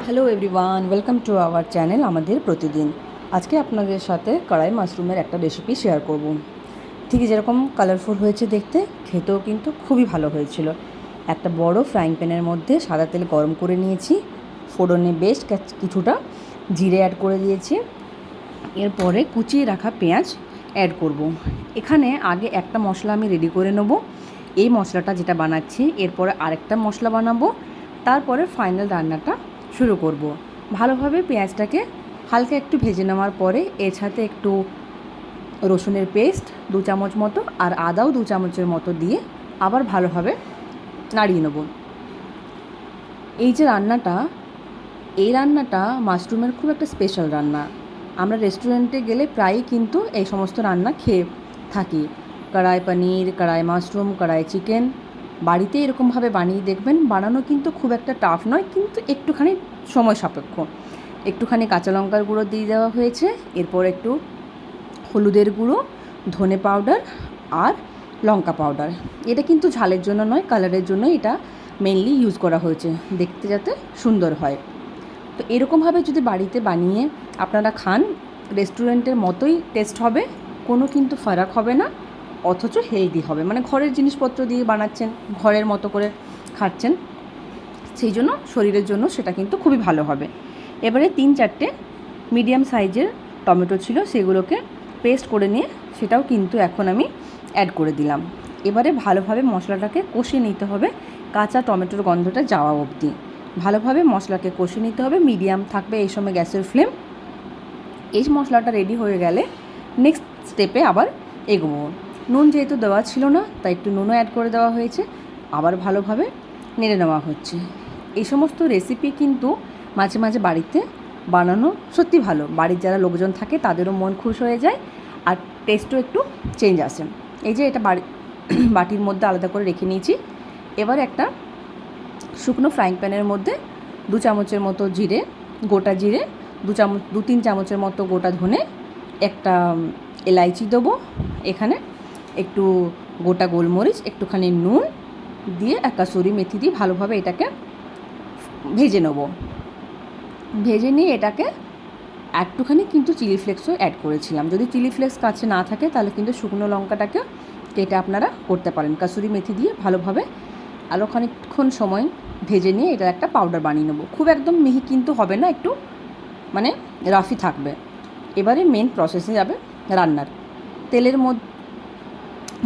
Hello everyone, welcome to our channel আমাদের প্রতিদিন। আজকে আপনাদের সাথে কড়াই মাশরুমের একটা রেসিপি শেয়ার করব। ঠিক যেরকম কালারফুল হয়েছে দেখতে, খেতেও কিন্তু খুবই ভালো হয়েছিল। একটা বড় ফ্রাইং প্যানের মধ্যে সাদা তেল গরম করে নিয়েছি, ফোড়নে বেশ কিছুটা জিরে অ্যাড করে দিয়েছি। এরপরে কুচিয়ে রাখা পেঁয়াজ অ্যাড করব। এখানে আগে একটা মশলা আমি রেডি করে নেব। এই মশলাটা যেটা বানাচ্ছি, এরপরে আরেকটা মশলা বানাবো, তারপরে ফাইনাল রান্নাটা শুরু করব। ভালোভাবে পেঁয়াজটাকে হালকা একটু ভেজে নেওয়ার পরে এর সাথে একটু রসুনের পেস্ট 2 চামচ মতো আর আদাও 2 চামচের মতো দিয়ে আবার ভালোভাবে নাড়িয়ে নেব। এই যে রান্নাটা, এই রান্নাটা মাশরুমের খুব একটা স্পেশাল রান্না। আমরা রেস্টুরেন্টে গেলে প্রায়ই কিন্তু এই সমস্ত রান্না খেয়ে থাকি। কড়াই পনির, কড়াই মাশরুম, কড়াই চিকেন বাড়িতে এরকমভাবে বানিয়ে দেখবেন। বানানো কিন্তু খুব একটা টাফ নয়, কিন্তু একটুখানি সময় সাপেক্ষ। একটুখানি কাঁচা লঙ্কার গুঁড়ো দিয়ে দেওয়া হয়েছে, এরপর একটু হলুদের গুঁড়ো, ধনে পাউডার আর লঙ্কা পাউডার। এটা কিন্তু ঝালের জন্য নয়, কালারের জন্য এটা মেনলি ইউজ করা হয়েছে, দেখতে যাতে সুন্দর হয়। তো এরকমভাবে যদি বাড়িতে বানিয়ে আপনারা খান, রেস্টুরেন্টের মতোই টেস্ট হবে, কোনো কিন্তু ফারাক হবে না, অথচ হেলদি হবে। মানে ঘরের জিনিসপত্র দিয়ে বানাচ্ছেন, ঘরের মতো করে খাচ্ছেন, সেই জন্য শরীরের জন্য সেটা কিন্তু খুবই ভালো হবে। এবারে 3-4টে মিডিয়াম সাইজের টমেটো ছিল, সেগুলোকে পেস্ট করে নিয়ে সেটাও কিন্তু এখন আমি অ্যাড করে দিলাম। এবারে ভালোভাবে মশলাটাকে কষিয়ে নিতে হবে, কাঁচা টমেটোর গন্ধটা যাওয়া অবধি ভালোভাবে মশলাকে কষিয়ে নিতে হবে। মিডিয়াম থাকবে এই সময় গ্যাসের ফ্লেম। এই মশলাটা রেডি হয়ে গেলে নেক্সট স্টেপে আবার এগোবো। নুন যেহেতু দেওয়া ছিল না, তাই একটু নুনও অ্যাড করে দেওয়া হয়েছে, আবার ভালোভাবে নেড়ে নেওয়া হচ্ছে। এই সমস্ত রেসিপি কিন্তু মাঝে মাঝে বাড়িতে বানানো সত্যি ভালো। বাড়ির যারা লোকজন থাকে তাদেরও মন খুশ হয়ে যায়, আর টেস্টও একটু চেঞ্জ আসে। এই যে এটা বাটির মধ্যে আলাদা করে রেখে নিয়েছি। এবার একটা শুকনো ফ্রাইং প্যানের মধ্যে 2 চামচের মতো জিরে, গোটা জিরে, 2-3 চামচের মতো গোটা ধনে, একটা এলাইচি দেবো, এখানে একটু গোটা গোলমরিচ, একটুখানি নুন দিয়ে এক কাসুরি মেথি দিয়ে ভালোভাবে এটাকে ভেজে নেব। ভেজে নিয়ে এটাকে একটুখানি কিন্তু চিলি ফ্লেক্সও অ্যাড করেছিলাম। যদি চিলি ফ্লেক্স কাছে না থাকে তাহলে কিন্তু শুকনো লঙ্কাটাকে কেটে আপনারা করতে পারেন। কাসুরি মেথি দিয়ে ভালোভাবে আরও খানিকক্ষণ সময় ভেজে নিয়ে এটা একটা পাউডার বানিয়ে নেবো। খুব একদম মিহি কিন্তু হবে না, একটু মানে রাফি থাকবে। এবারে মেন প্রসেসে যাবে রান্নার। তেলের মধ্যে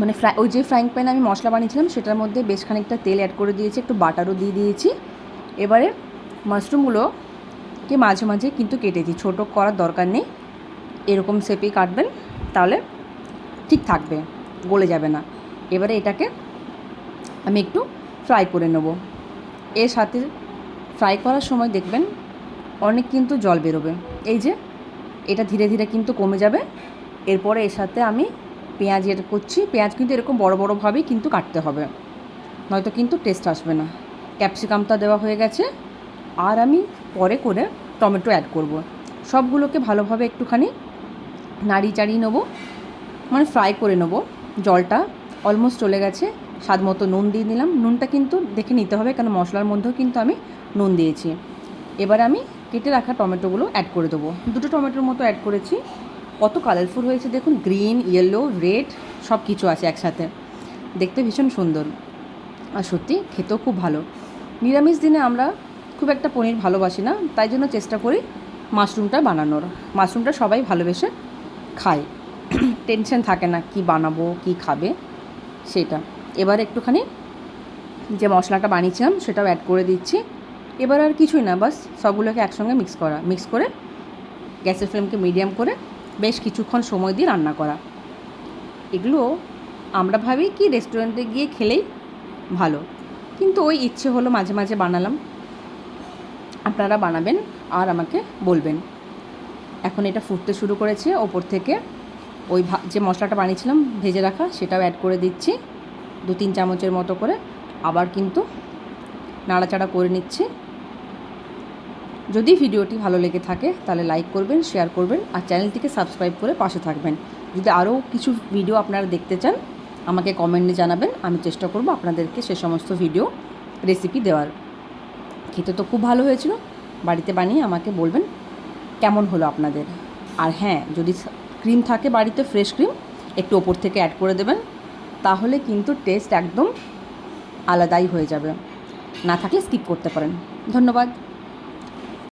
মানে ওই যে ফ্রাইং প্যানে আমি মশলা বানিয়েছিলাম সেটার মধ্যে বেশ খানিকটা তেল অ্যাড করে দিয়েছি, একটু বাটারও দিয়ে দিয়েছি। এবারে মাশরুমগুলোকে মাঝে মাঝে কিন্তু কেটেছি, ছোটো করার দরকার নেই, এরকম শেপেই কাটবেন, তাহলে ঠিক থাকবে, গলে যাবে না। এবারে এটাকে আমি একটু ফ্রাই করে নেব। এর সাথে ফ্রাই করার সময় দেখবেন অনেক কিন্তু জল বেরোবে, এই যে এটা ধীরে ধীরে কিন্তু কমে যাবে। এরপরে এর সাথে আমি পেঁয়াজ এড করছি। পেঁয়াজ কিন্তু এরকম বড় বড়োভাবেই কিন্তু কাটতে হবে, নয়তো কিন্তু টেস্ট আসবে না। ক্যাপসিকামটা দেওয়া হয়ে গেছে, আর আমি পরে করে টমেটো অ্যাড করব। সবগুলোকে ভালোভাবে একটুখানি নাড়িয়ে চাড়িয়ে নেবো, মানে ফ্রাই করে নেবো। জলটা অলমোস্ট চলে গেছে, স্বাদ মতো নুন দিয়ে দিলাম। নুনটা কিন্তু দেখে নিতে হবে, কারণ মশলার মধ্যেও কিন্তু আমি নুন দিয়েছি। এবার আমি কেটে রাখা টমেটোগুলো অ্যাড করে দেবো। 2টো টমেটোর মতো অ্যাড করেছি। কত কালারফুল হয়েছে দেখুন, গ্রিন, ইয়েলো, রেড সব কিছু আছে একসাথে, দেখতে ভীষণ সুন্দর, আর সত্যি খেতেও খুব ভালো। নিরামিষ দিনে আমরা খুব একটা পনির ভালোবাসি না, তাই জন্য চেষ্টা করি মাশরুমটা বানানোর। মাশরুমটা সবাই ভালোবেসে খায়, টেনশন থাকে না কি বানাবো কি খাবে সেটা। এবার একটুখানি যে মশলাটা বানিয়েছিলাম সেটাও অ্যাড করে দিচ্ছি। এবার আর কিছুই না, বাস সবগুলোকে একসঙ্গে মিক্স করে গ্যাসের ফ্লেমকে মিডিয়াম করে বেশ কিছুক্ষণ সময় দিয়ে রান্না করা। এগুলো আমরা ভাবি কি রেস্টুরেন্টে গিয়ে খেলেই ভালো, কিন্তু ওই ইচ্ছে হলো মাঝে মাঝে বানালাম। আপনারা বানাবেন আর আমাকে বলবেন। এখন এটা ফুটতে শুরু করেছে, ওপর থেকে ওই যে মশলাটা বানিয়েছিলাম ভেজে রাখা সেটাও অ্যাড করে দিচ্ছি 2-3 চামচের মতো করে, আবার কিন্তু নাড়াচাড়া করে নিচ্ছি। যদি ভিডিওটি ভালো লেগে থাকে তাহলে লাইক করবেন, শেয়ার করবেন, আর চ্যানেলটিকে সাবস্ক্রাইব করে পাশে থাকবেন। যদি আরও কিছু ভিডিও আপনারা দেখতে চান আমাকে কমেন্টে জানাবেন, আমি চেষ্টা করব আপনাদেরকে সে সমস্ত ভিডিও রেসিপি দেওয়ার। খেতে তো খুব ভালো হয়েছিল, বাড়িতে বানিয়ে আমাকে বলবেন কেমন হলো আপনাদের। আর হ্যাঁ, যদি ক্রিম থাকে বাড়িতে, ফ্রেশ ক্রিম একটু ওপর থেকে অ্যাড করে দেবেন, তাহলে কিন্তু টেস্ট একদম আলাদাই হয়ে যাবে। না থাকলে স্কিপ করতে পারেন। ধন্যবাদ।